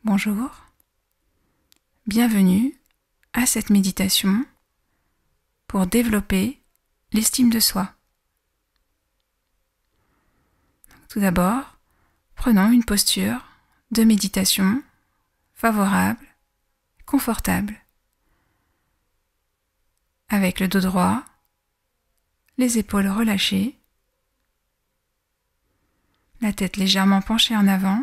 Bonjour, bienvenue à cette méditation pour développer l'estime de soi. Tout d'abord, prenons une posture de méditation favorable, confortable, avec le dos droit, les épaules relâchées, la tête légèrement penchée en avant,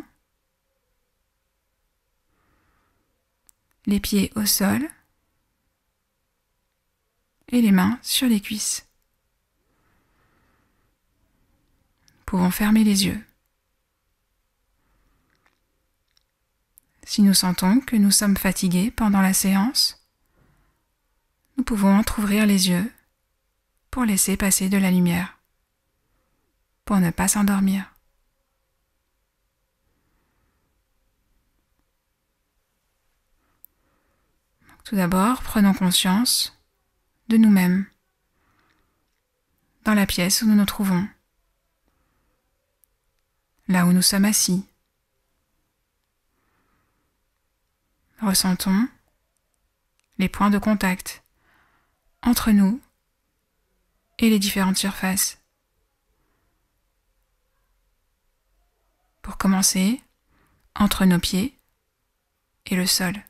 les pieds au sol et les mains sur les cuisses. Nous pouvons fermer les yeux. Si nous sentons que nous sommes fatigués pendant la séance, nous pouvons entrouvrir les yeux pour laisser passer de la lumière, pour ne pas s'endormir. Tout d'abord, prenons conscience de nous-mêmes, dans la pièce où nous nous trouvons, là où nous sommes assis. Ressentons les points de contact entre nous et les différentes surfaces. Pour commencer, entre nos pieds et le sol.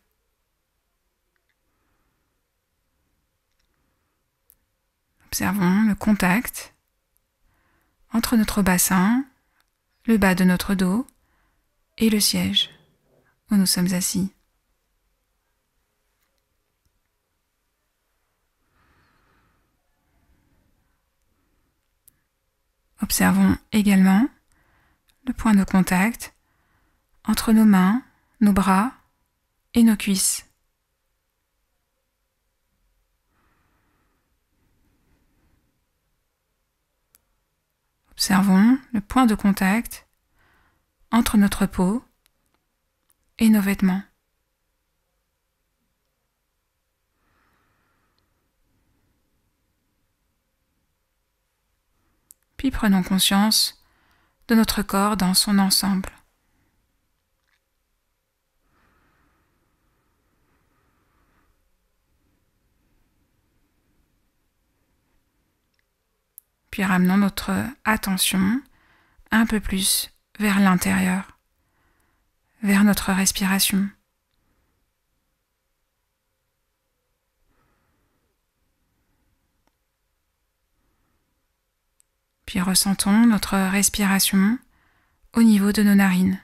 Observons le contact entre notre bassin, le bas de notre dos et le siège où nous sommes assis. Observons également le point de contact entre nos mains, nos bras et nos cuisses. Observons le point de contact entre notre peau et nos vêtements. Puis prenons conscience de notre corps dans son ensemble. Puis ramenons notre attention un peu plus vers l'intérieur, vers notre respiration. Puis ressentons notre respiration au niveau de nos narines.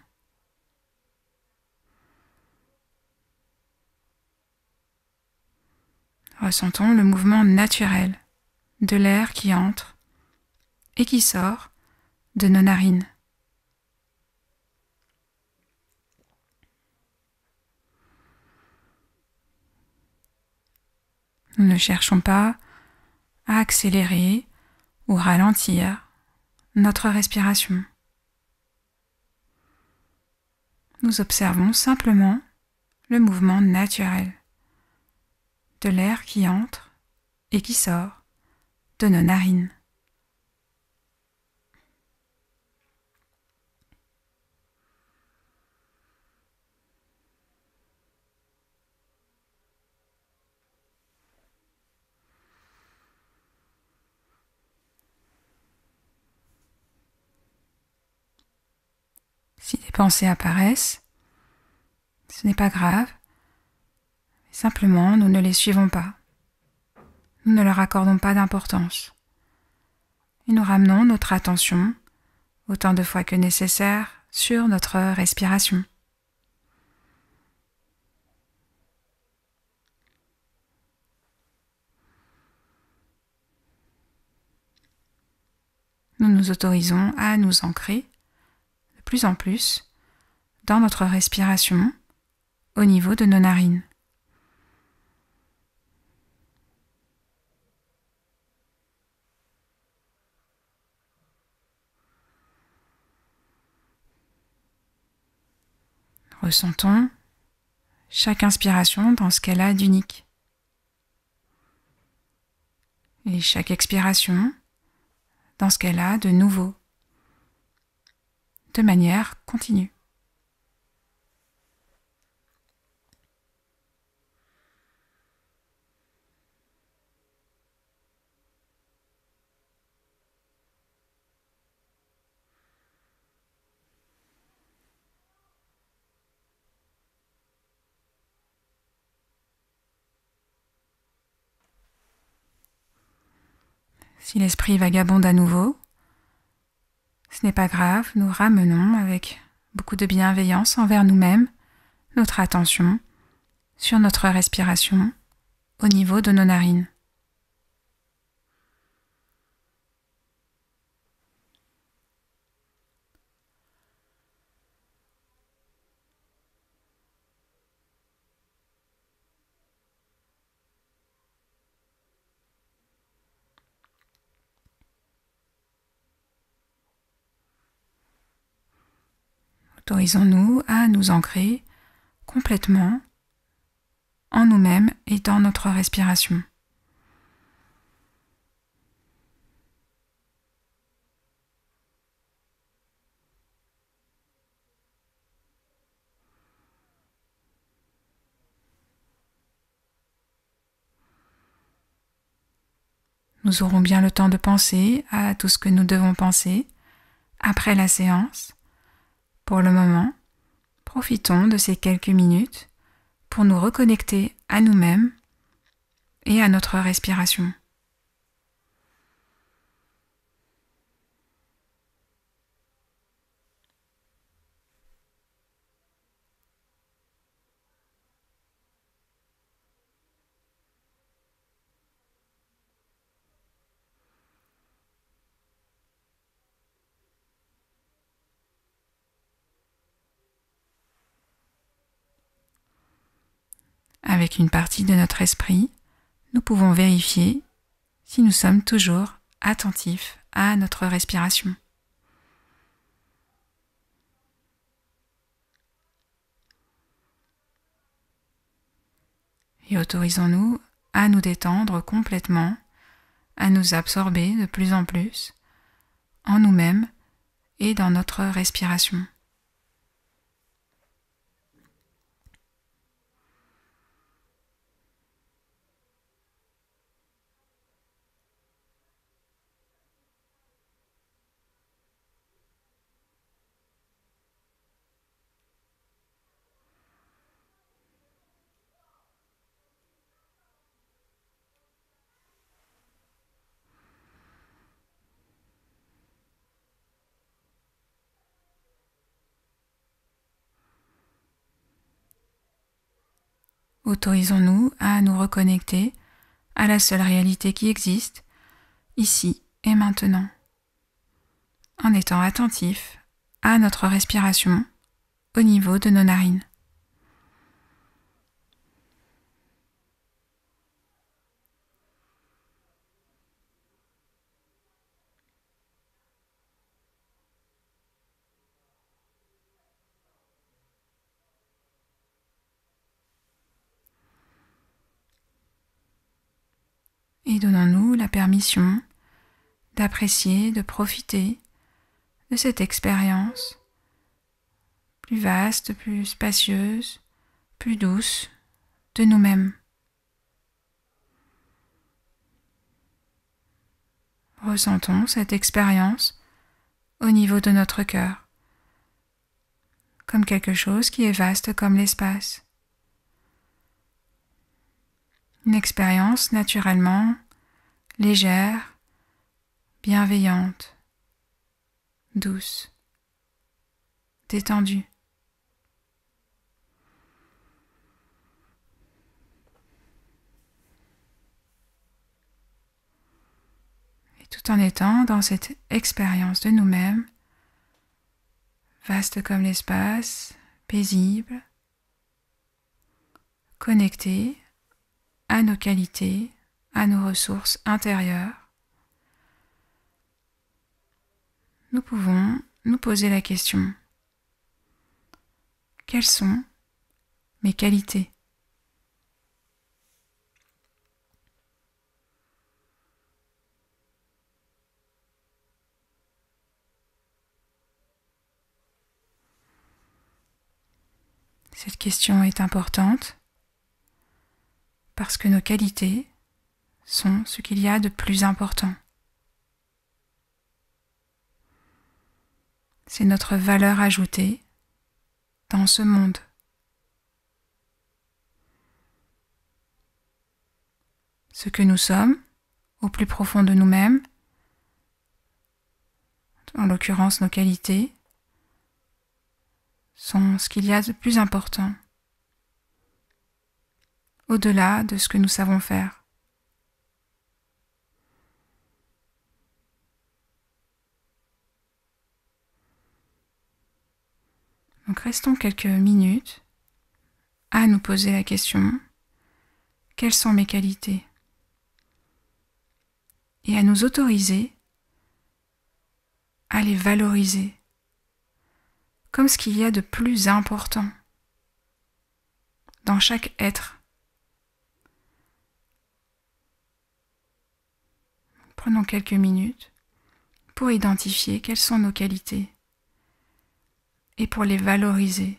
Ressentons le mouvement naturel de l'air qui entre et qui sort de nos narines. Nous ne cherchons pas à accélérer ou ralentir notre respiration. Nous observons simplement le mouvement naturel de l'air qui entre et qui sort de nos narines. Si des pensées apparaissent, ce n'est pas grave, simplement nous ne les suivons pas. Nous ne leur accordons pas d'importance. Et nous ramenons notre attention, autant de fois que nécessaire, sur notre respiration. Nous nous autorisons à nous ancrer de plus en plus dans notre respiration au niveau de nos narines. Ressentons chaque inspiration dans ce qu'elle a d'unique. Et chaque expiration dans ce qu'elle a de nouveau, de manière continue. Si l'esprit vagabonde à nouveau, ce n'est pas grave, nous ramenons avec beaucoup de bienveillance envers nous-mêmes notre attention sur notre respiration au niveau de nos narines. Autorisons-nous à nous ancrer complètement en nous-mêmes et dans notre respiration. Nous aurons bien le temps de penser à tout ce que nous devons penser après la séance. Pour le moment, profitons de ces quelques minutes pour nous reconnecter à nous-mêmes et à notre respiration. Avec une partie de notre esprit, nous pouvons vérifier si nous sommes toujours attentifs à notre respiration. Et autorisons-nous à nous détendre complètement, à nous absorber de plus en plus en nous-mêmes et dans notre respiration. Autorisons-nous à nous reconnecter à la seule réalité qui existe, ici et maintenant, en étant attentifs à notre respiration au niveau de nos narines. Et donnons-nous la permission d'apprécier, de profiter de cette expérience plus vaste, plus spacieuse, plus douce de nous-mêmes. Ressentons cette expérience au niveau de notre cœur, comme quelque chose qui est vaste comme l'espace. Une expérience naturellement légère, bienveillante, douce, détendue. Et tout en étant dans cette expérience de nous-mêmes, vaste comme l'espace, paisible, connecté à nos qualités, à nos ressources intérieures, nous pouvons nous poser la question: quelles sont mes qualités ? Cette question est importante parce que nos qualités sont ce qu'il y a de plus important. C'est notre valeur ajoutée dans ce monde. Ce que nous sommes, au plus profond de nous-mêmes, en l'occurrence nos qualités, sont ce qu'il y a de plus important, au-delà de ce que nous savons faire. Donc restons quelques minutes à nous poser la question: quelles sont mes qualités? Et à nous autoriser à les valoriser comme ce qu'il y a de plus important dans chaque être. Prenons quelques minutes pour identifier quelles sont nos qualités et pour les valoriser.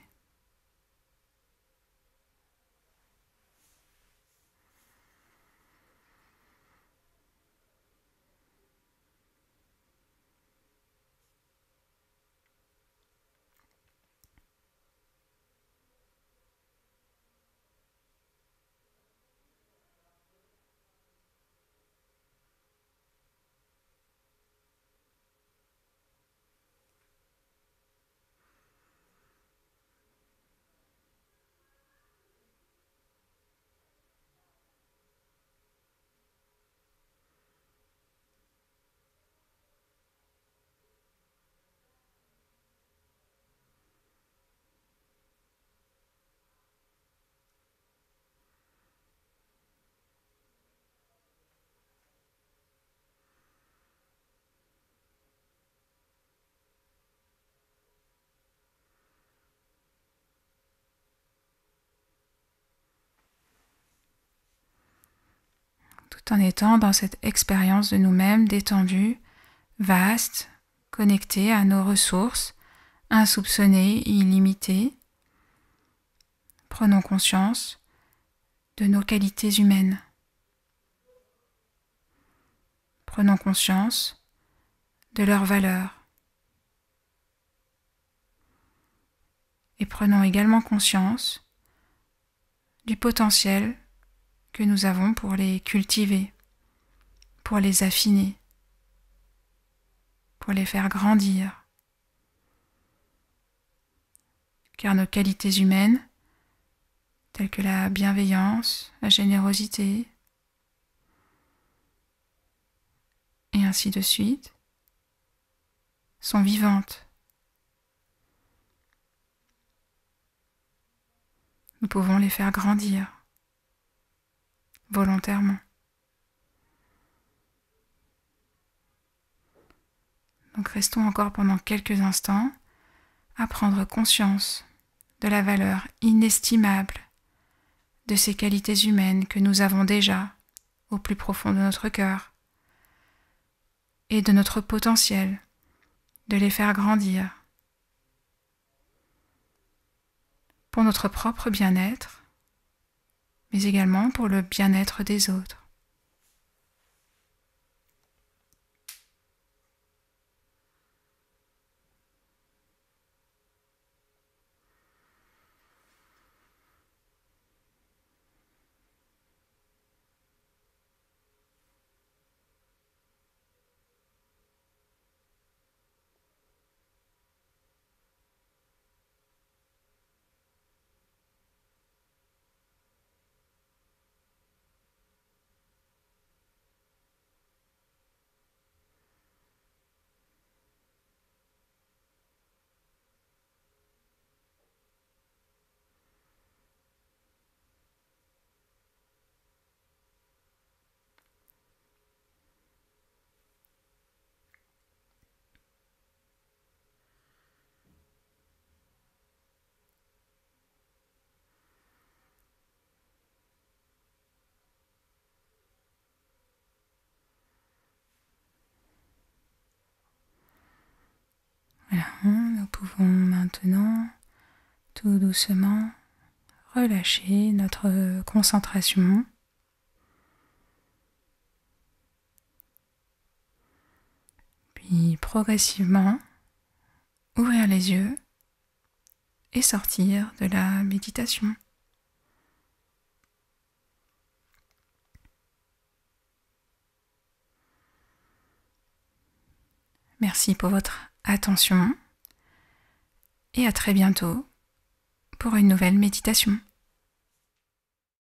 Tout en étant dans cette expérience de nous-mêmes détendue, vaste, connectée à nos ressources, insoupçonnées, illimitées. Prenons conscience de nos qualités humaines. Prenons conscience de leurs valeurs. Et prenons également conscience du potentiel que nous avons pour les cultiver, pour les affiner, pour les faire grandir. Car nos qualités humaines, telles que la bienveillance, la générosité, et ainsi de suite, sont vivantes. Nous pouvons les faire grandir volontairement. Donc restons encore pendant quelques instants à prendre conscience de la valeur inestimable de ces qualités humaines que nous avons déjà au plus profond de notre cœur et de notre potentiel de les faire grandir pour notre propre bien-être, mais également pour le bien-être des autres. Voilà, nous pouvons maintenant tout doucement relâcher notre concentration. Puis progressivement ouvrir les yeux et sortir de la méditation. Merci pour votre attention et à très bientôt pour une nouvelle méditation.